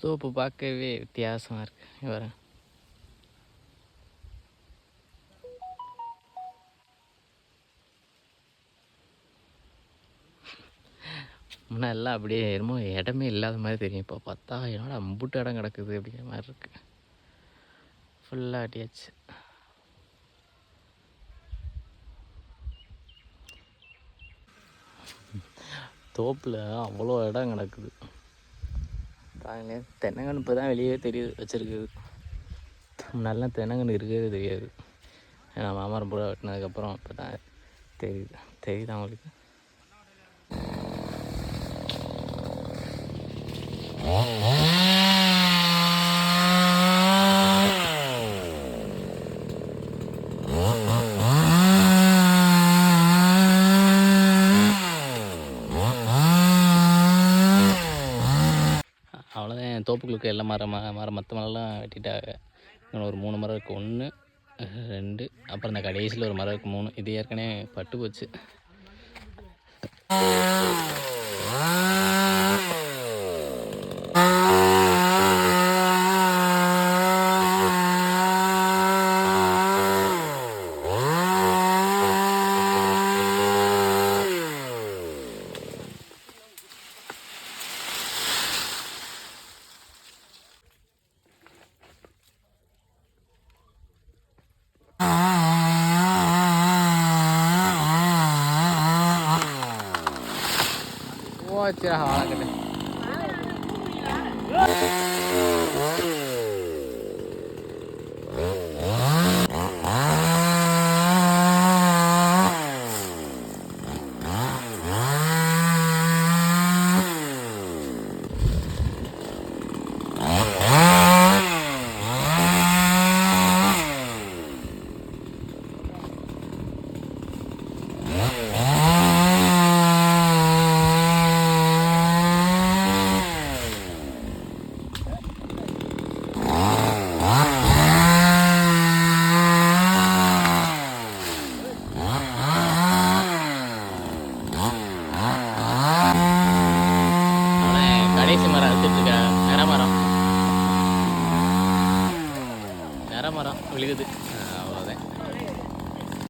தோப்பு பார்க்கவே வித்தியாசமாக இருக்குது. வர முன்னெல்லாம் அப்படியே என்னமோ இடமே இல்லாத மாதிரி தெரியும். இப்போ பார்த்தா என்னோட அம்புட்டு இடம் கிடக்குது அப்படிங்கிற மாதிரி இருக்குது. ஃபுல்லாக அடியாச்சு. தோப்பில் அவ்வளோ இடம் கிடக்குது. பாருங்களே, தென்னங்கன்று இப்போ தான் வெளியே தெரியுது வச்சுருக்குது. முன்னாடிலாம் தென்னங்கன்று இருக்கவே தெரியாது. ஏன்னா மாமரம் பூரா வெட்டினதுக்கப்புறம் இப்போ தான் தெரியுது அவங்களுக்கு. அவ்வளோதான். தோப்புகளுக்கு எல்லா மரம் மற்ற மரம்லாம் வெட்டிட்டாங்க. இன்னும் ஒரு 3 மரம் இருக்குது. 1 2 அப்புறம் இந்த கடைசியில் ஒரு மரம் இருக்குது 3. இது ஏற்கனவே பட்டு போச்சு. போச்சு வாழக்கட்டு. கடைசி மரம் அறுத்துட்ருக்கேன். நிற மரம் விழுகுது.